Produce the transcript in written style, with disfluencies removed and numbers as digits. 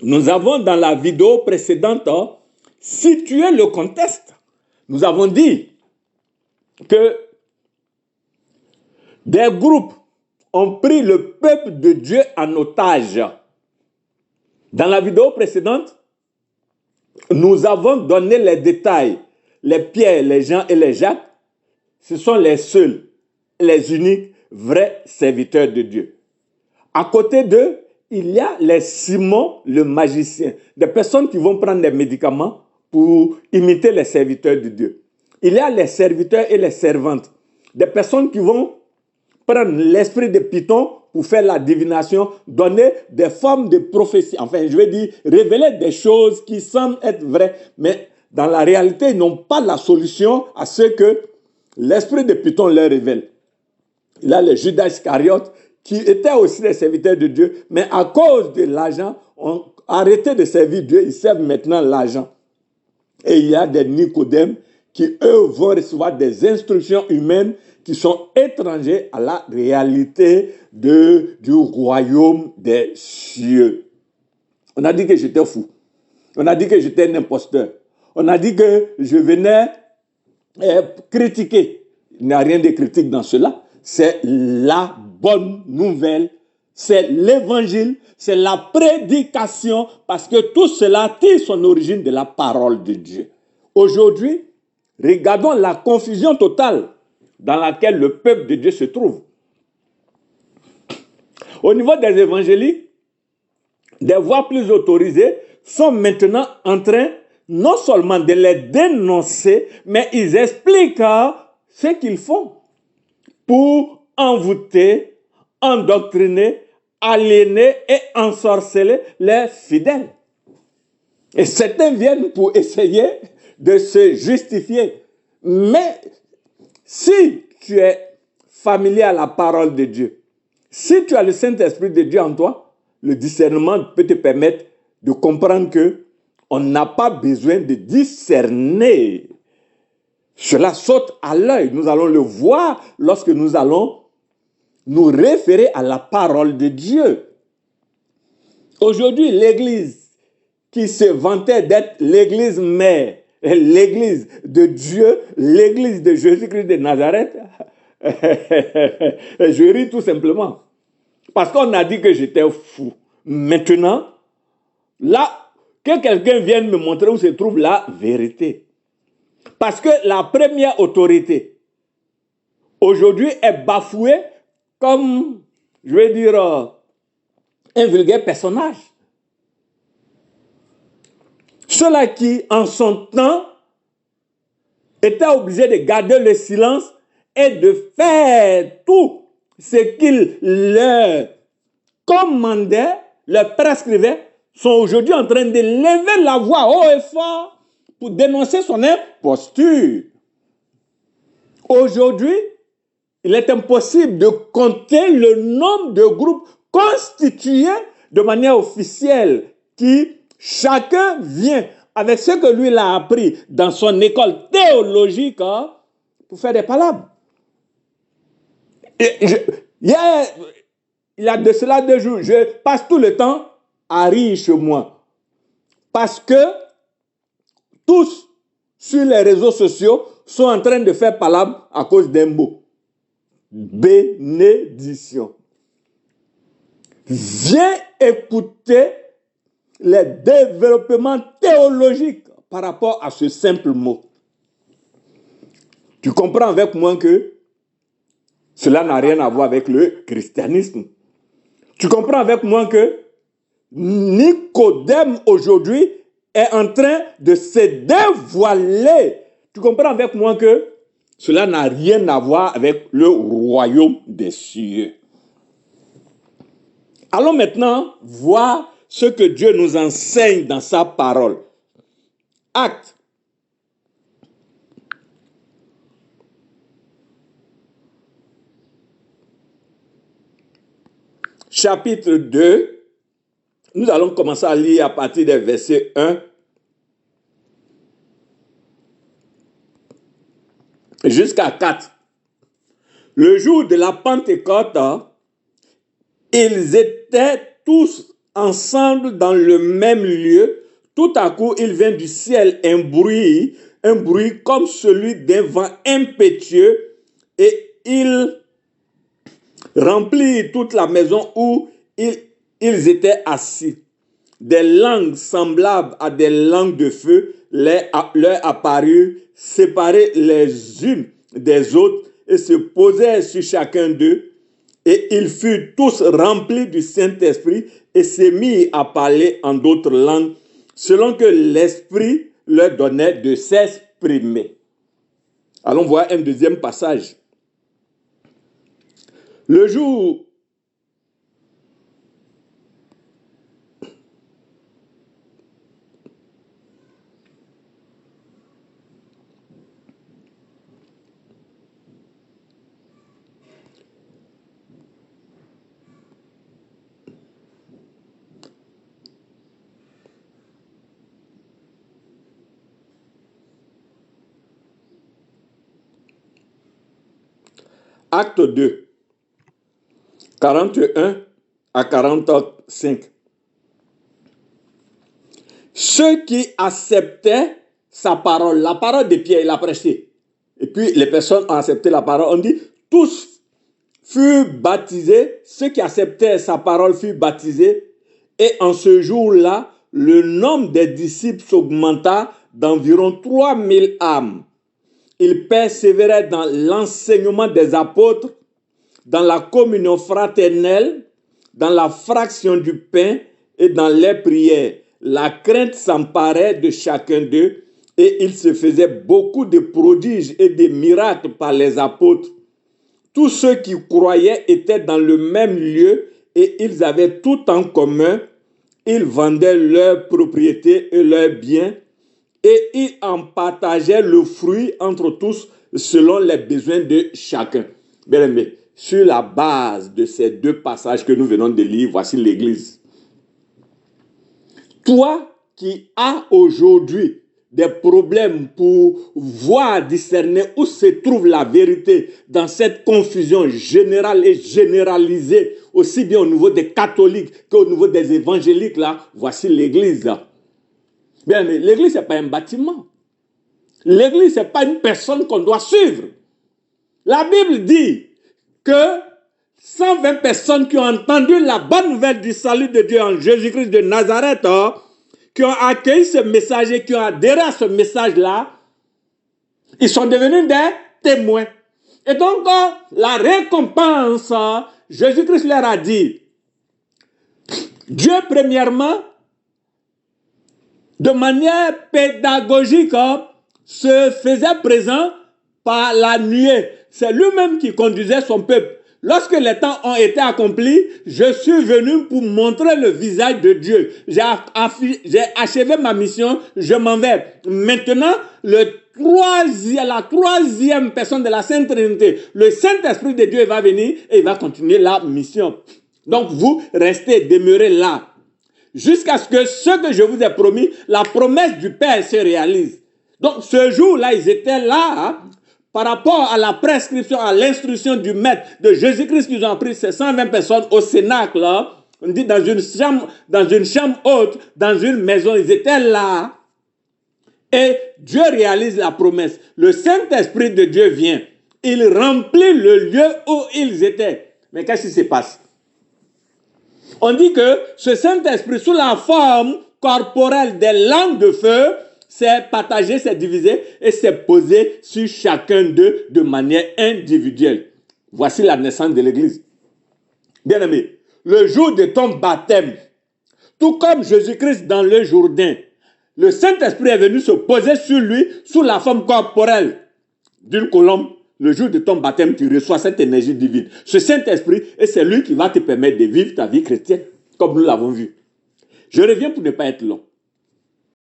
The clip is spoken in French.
Nous avons dans la vidéo précédente situé le contexte. Nous avons dit que des groupes ont pris le peuple de Dieu en otage. Dans la vidéo précédente, nous avons donné les détails. Les Pierre, les Jean et les Jacques, ce sont les seuls, les uniques, vrais serviteurs de Dieu. À côté d'eux, il y a les Simon, le magicien, des personnes qui vont prendre des médicaments pour imiter les serviteurs de Dieu. Il y a les serviteurs et les servantes, des personnes qui vont prendre l'esprit de Python pour faire la divination, donner des formes de prophétie, enfin je veux dire, révéler des choses qui semblent être vraies, mais dans la réalité, ils n'ont pas la solution à ce que l'esprit de Python leur révèle. Il y a les Judas Iscariotes qui étaient aussi des serviteurs de Dieu, mais à cause de l'argent, ont arrêté de servir Dieu, ils servent maintenant l'argent. Et il y a des Nicodèmes qui, eux, vont recevoir des instructions humaines qui sont étrangères à la réalité du royaume des cieux. On a dit que j'étais fou. On a dit que j'étais un imposteur. On a dit que je venais critiquer. Il n'y a rien de critique dans cela. C'est la bonne nouvelle. C'est l'évangile. C'est la prédication. Parce que tout cela tire son origine de la parole de Dieu. Aujourd'hui, regardons la confusion totale dans laquelle le peuple de Dieu se trouve. Au niveau des évangéliques, des voix plus autorisées sont maintenant en train non seulement de les dénoncer, mais ils expliquent ce qu'ils font pour envoûter, endoctriner, aliéner et ensorceler les fidèles. Et certains viennent pour essayer de se justifier. Mais si tu es familier à la parole de Dieu, si tu as le Saint-Esprit de Dieu en toi, le discernement peut te permettre de comprendre que on n'a pas besoin de discerner. Cela saute à l'œil. Nous allons le voir lorsque nous allons nous référer à la parole de Dieu. Aujourd'hui, l'Église qui se vantait d'être l'Église mère, l'Église de Dieu, l'Église de Jésus-Christ de Nazareth, je ris tout simplement. Parce qu'on a dit que j'étais fou. Maintenant, là, que quelqu'un vienne me montrer où se trouve la vérité. Parce que la première autorité, aujourd'hui, est bafouée comme, je vais dire, un vulgaire personnage. Ceux-là qui, en son temps, étaient obligés de garder le silence et de faire tout ce qu'il leur commandait, leur prescrivait, sont aujourd'hui en train de lever la voix haut et fort pour dénoncer son imposture. Aujourd'hui, il est impossible de compter le nombre de groupes constitués de manière officielle qui, chacun vient avec ce que lui il a appris dans son école théologique pour faire des palabres. Il y a de cela 2 jours, je passe tout le temps à rire chez moi. Parce que tous sur les réseaux sociaux sont en train de faire palabre à cause d'un mot. Bénédiction. Viens écouter les développements théologiques par rapport à ce simple mot. Tu comprends avec moi que cela n'a rien à voir avec le christianisme. Tu comprends avec moi que Nicodème aujourd'hui est en train de se dévoiler. Tu comprends avec moi que cela n'a rien à voir avec le royaume des cieux. Allons maintenant voir ce que Dieu nous enseigne dans sa parole. Actes. Chapitre 2. Nous allons commencer à lire à partir des versets 1 jusqu'à 4. Le jour de la Pentecôte, ils étaient tous ensemble dans le même lieu, tout à coup, il vient du ciel un bruit comme celui d'un vent impétueux, et il remplit toute la maison où ils étaient assis. Des langues semblables à des langues de feu leur apparurent, séparées les unes des autres, et se posèrent sur chacun d'eux. Et ils furent tous remplis du Saint-Esprit et se mirent à parler en d'autres langues, selon que l'Esprit leur donnait de s'exprimer. Allons voir un deuxième passage. Le jour Acte 2, 41 à 45. Ceux qui acceptaient sa parole, la parole de Pierre, il a prêché. Et puis les personnes ont accepté la parole. On dit, tous furent baptisés, ceux qui acceptaient sa parole furent baptisés. Et en ce jour-là, le nombre des disciples s'augmenta d'environ 3000 âmes. Ils persévéraient dans l'enseignement des apôtres, dans la communion fraternelle, dans la fraction du pain et dans les prières. La crainte s'emparait de chacun d'eux et il se faisait beaucoup de prodiges et de miracles par les apôtres. Tous ceux qui croyaient étaient dans le même lieu et ils avaient tout en commun. Ils vendaient leurs propriétés et leurs biens et ils en partageaient le fruit entre tous selon les besoins de chacun. Bien aimé, sur la base de ces deux passages que nous venons de lire, voici l'Église. Toi qui as aujourd'hui des problèmes pour voir, discerner où se trouve la vérité dans cette confusion générale et généralisée, aussi bien au niveau des catholiques qu'au niveau des évangéliques, là, voici l'Église. Bien, mais l'Église, ce n'est pas un bâtiment. L'Église, ce n'est pas une personne qu'on doit suivre. La Bible dit que 120 personnes qui ont entendu la bonne nouvelle du salut de Dieu en Jésus-Christ de Nazareth, qui ont accueilli ce message et qui ont adhéré à ce message-là, ils sont devenus des témoins. Et donc, la récompense, Jésus-Christ leur a dit, Dieu, premièrement, de manière pédagogique, se faisait présent par la nuée. C'est lui-même qui conduisait son peuple. Lorsque les temps ont été accomplis, je suis venu pour montrer le visage de Dieu. J'ai achevé ma mission, je m'en vais. Maintenant, la troisième personne de la Sainte Trinité, le Saint-Esprit de Dieu va venir et il va continuer la mission. Donc vous restez, demeurez là. Jusqu'à ce que je vous ai promis, la promesse du Père se réalise. Donc ce jour-là, ils étaient là, par rapport à la prescription, à l'instruction du maître de Jésus-Christ qu'ils ont pris ces 120 personnes au Cénacle, on dit dans une chambre haute, dans une maison, ils étaient là. Et Dieu réalise la promesse. Le Saint-Esprit de Dieu vient. Il remplit le lieu où ils étaient. Mais qu'est-ce qui se passe? On dit que ce Saint-Esprit, sous la forme corporelle des langues de feu, s'est partagé, s'est divisé et s'est posé sur chacun d'eux de manière individuelle. Voici la naissance de l'Église. Bien-aimé, le jour de ton baptême, tout comme Jésus-Christ dans le Jourdain, le Saint-Esprit est venu se poser sur lui sous la forme corporelle d'une colombe. Le jour de ton baptême, tu reçois cette énergie divine. Ce Saint-Esprit, et c'est lui qui va te permettre de vivre ta vie chrétienne, comme nous l'avons vu. Je reviens pour ne pas être long.